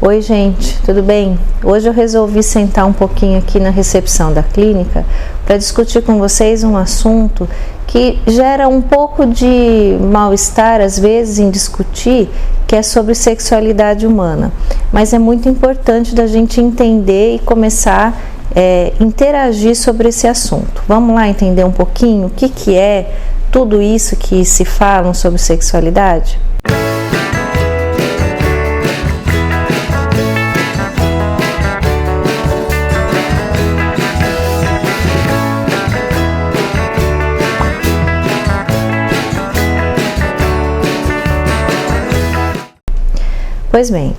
Oi gente, tudo bem? Hoje eu resolvi sentar um pouquinho aqui na recepção da clínica para discutir com vocês um assunto que gera um pouco de mal-estar às vezes em discutir, que é sobre sexualidade humana. Mas é muito importante da gente entender e começar a interagir sobre esse assunto. Vamos lá entender um pouquinho o que é tudo isso que se falam sobre sexualidade? Pois bem,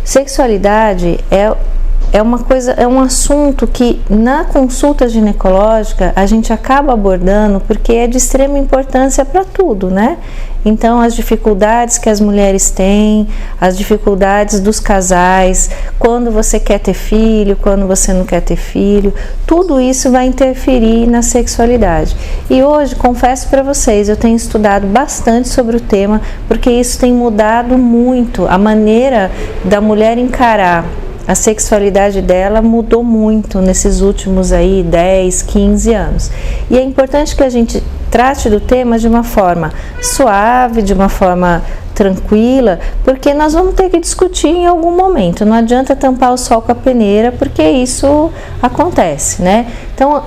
sexualidade é um assunto que na consulta ginecológica a gente acaba abordando porque é de extrema importância para tudo, né? Então as dificuldades que as mulheres têm, as dificuldades dos casais, quando você quer ter filho, quando você não quer ter filho, tudo isso vai interferir na sexualidade. E hoje, confesso para vocês, eu tenho estudado bastante sobre o tema porque isso tem mudado muito, a maneira da mulher encarar a sexualidade dela mudou muito nesses últimos 10, 15 anos. E é importante que a gente trate do tema de uma forma suave, de uma forma tranquila, porque nós vamos ter que discutir em algum momento. Não adianta tampar o sol com a peneira, porque isso acontece, né? Então,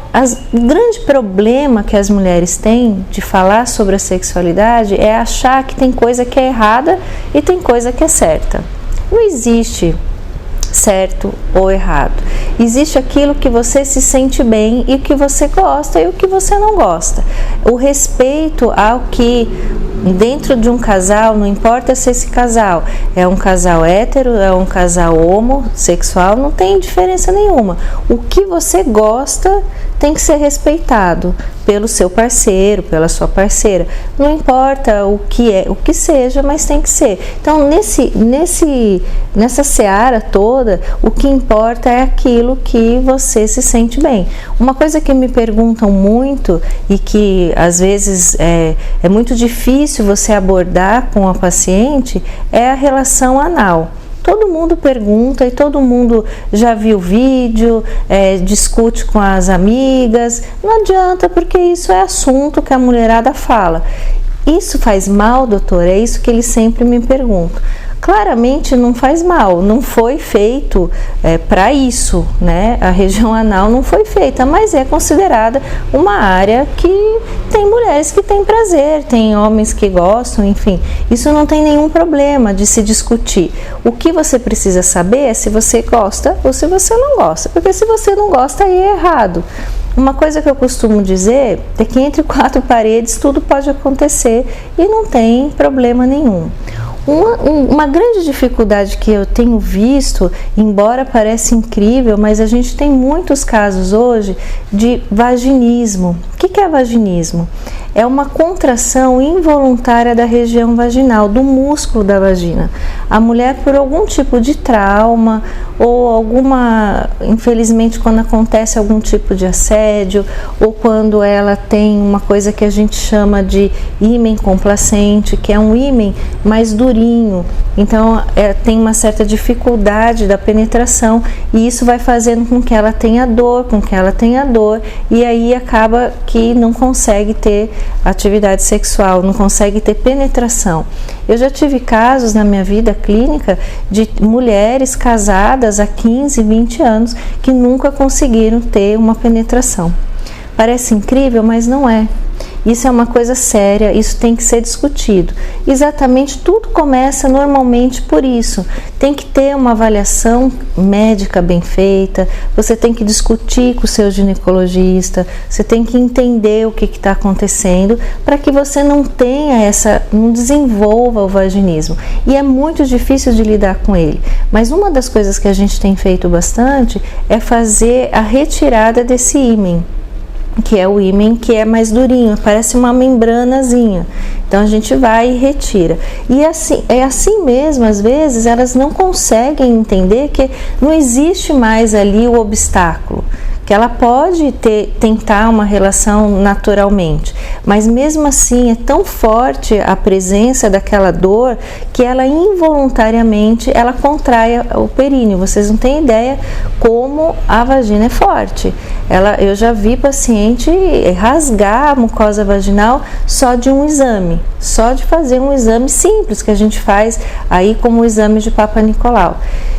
o grande problema que as mulheres têm de falar sobre a sexualidade é achar que tem coisa que é errada e tem coisa que é certa. Não existe certo ou errado. Existe aquilo que você se sente bem e o que você gosta e o que você não gosta. O respeito ao que dentro de um casal, não importa se esse casal é um casal hétero, é um casal homossexual, não tem diferença nenhuma. O que você gosta tem que ser respeitado pelo seu parceiro, pela sua parceira. Não importa o que seja, mas tem que ser. Então, nessa seara toda, o que importa é aquilo que você se sente bem. Uma coisa que me perguntam muito e que às vezes é muito difícil você abordar com a paciente é a relação anal. Todo mundo pergunta e todo mundo já viu vídeo, discute com as amigas. Não adianta, porque isso é assunto que a mulherada fala. Isso faz mal, doutor? É isso que eles sempre me perguntam. Claramente não faz mal, não foi feito para isso, né? A região anal não foi feita, mas é considerada uma área que tem mulheres que têm prazer, tem homens que gostam, enfim. Isso não tem nenhum problema de se discutir. O que você precisa saber é se você gosta ou se você não gosta, porque se você não gosta, aí é errado. Uma coisa que eu costumo dizer é que entre quatro paredes tudo pode acontecer e não tem problema nenhum. Uma grande dificuldade que eu tenho visto, embora pareça incrível, mas a gente tem muitos casos hoje de vaginismo. O que é vaginismo? É uma contração involuntária da região vaginal, do músculo da vagina. A mulher, por algum tipo de trauma ou infelizmente, quando acontece algum tipo de assédio ou quando ela tem uma coisa que a gente chama de ímen complacente, que é um ímen mais durinho, então tem uma certa dificuldade da penetração e isso vai fazendo com que ela tenha dor, e aí acaba que não consegue ter atividade sexual, não consegue ter penetração. Eu já tive casos na minha vida clínica de mulheres casadas há 15, 20 anos que nunca conseguiram ter uma penetração. Parece incrível, mas não é. Isso é uma coisa séria, isso tem que ser discutido. Exatamente, tudo começa normalmente por isso. Tem que ter uma avaliação médica bem feita, você tem que discutir com o seu ginecologista, você tem que entender o que está acontecendo para que você não desenvolva o vaginismo. E é muito difícil de lidar com ele. Mas uma das coisas que a gente tem feito bastante é fazer a retirada desse ímen, que é o ímen que é mais durinho, parece uma membranazinha. Então a gente vai e retira. E assim mesmo, às vezes elas não conseguem entender que não existe mais ali o obstáculo, que ela pode tentar uma relação naturalmente, mas mesmo assim é tão forte a presença daquela dor que ela involuntariamente ela contrai o períneo. Vocês não têm ideia como a vagina é forte. Eu já vi paciente rasgar a mucosa vaginal só de um exame, só de fazer um exame simples que a gente faz aí como o exame de Papa Nicolau.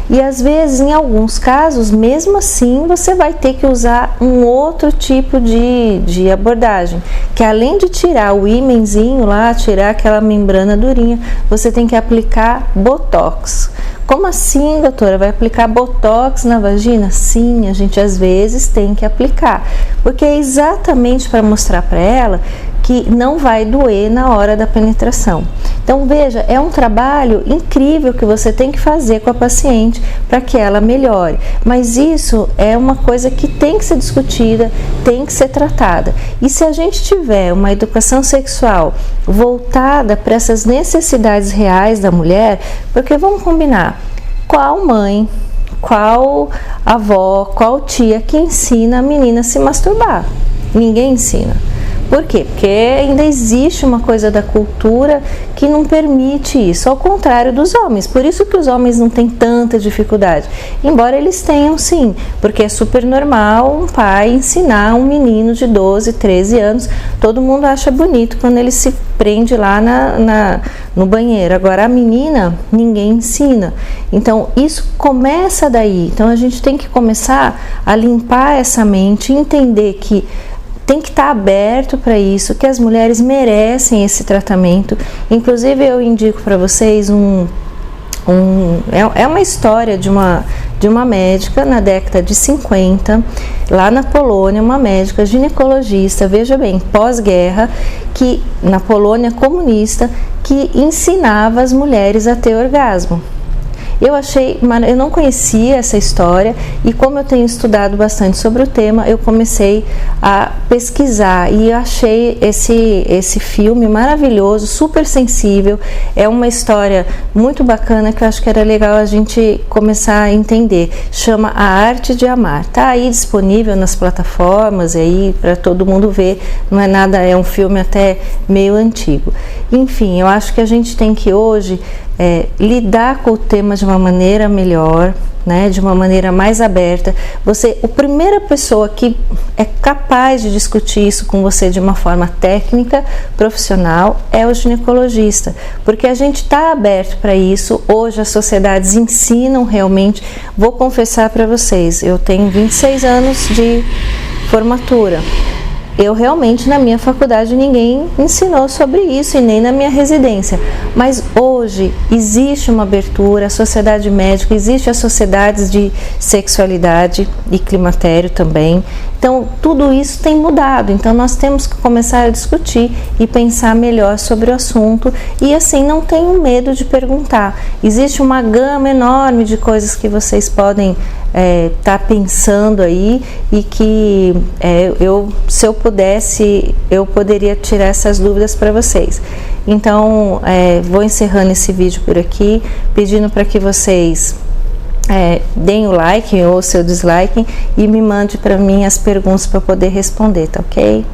E às vezes, em alguns casos, mesmo assim, você vai ter que usar um outro tipo de abordagem, que além de tirar o ímenzinho lá, tirar aquela membrana durinha, você tem que aplicar Botox. Como assim, doutora? Vai aplicar Botox na vagina? Sim, a gente às vezes tem que aplicar, porque é exatamente para mostrar para ela que não vai doer na hora da penetração. Então veja, é um trabalho incrível que você tem que fazer com a paciente para que ela melhore, mas isso é uma coisa que tem que ser discutida, tem que ser tratada. E se a gente tiver uma educação sexual voltada para essas necessidades reais da mulher, porque vamos combinar, qual mãe, qual avó, qual tia que ensina a menina a se masturbar? Ninguém ensina. Por quê? Porque ainda existe uma coisa da cultura que não permite isso, ao contrário dos homens. Por isso que os homens não têm tanta dificuldade, embora eles tenham sim, porque é super normal um pai ensinar um menino de 12, 13 anos, todo mundo acha bonito quando ele se prende lá no banheiro. Agora a menina, ninguém ensina. Então isso começa daí. Então a gente tem que começar a limpar essa mente, entender que tem que estar aberto para isso, que as mulheres merecem esse tratamento. Inclusive eu indico para vocês é uma história de uma médica na década de 50, lá na Polônia, uma médica ginecologista, veja bem, pós-guerra, que na Polônia comunista, que ensinava as mulheres a ter orgasmo. Eu não conhecia essa história e como eu tenho estudado bastante sobre o tema, eu comecei a pesquisar e achei esse filme maravilhoso, super sensível. É uma história muito bacana que eu acho que era legal a gente começar a entender. Chama A Arte de Amar. Tá aí disponível nas plataformas aí para todo mundo ver. Não é nada, é um filme até meio antigo. Enfim, eu acho que a gente tem que hoje lidar com o tema de uma maneira melhor, né, de uma maneira mais aberta. A primeira pessoa que é capaz de discutir isso com você de uma forma técnica, profissional, é o ginecologista, porque a gente está aberto para isso. Hoje as sociedades ensinam realmente. Vou confessar para vocês, eu tenho 26 anos de formatura. Eu realmente, na minha faculdade, ninguém ensinou sobre isso e nem na minha residência. Mas hoje existe uma abertura, a sociedade médica, existe as sociedades de sexualidade e climatério também. Então, tudo isso tem mudado. Então, nós temos que começar a discutir e pensar melhor sobre o assunto. E assim, não tenham medo de perguntar. Existe uma gama enorme de coisas que vocês podem tá pensando aí e que se eu pudesse, eu poderia tirar essas dúvidas para vocês. Então, vou encerrando esse vídeo por aqui, pedindo para que vocês deem o like ou seu dislike e me mande para mim as perguntas para eu poder responder, tá ok?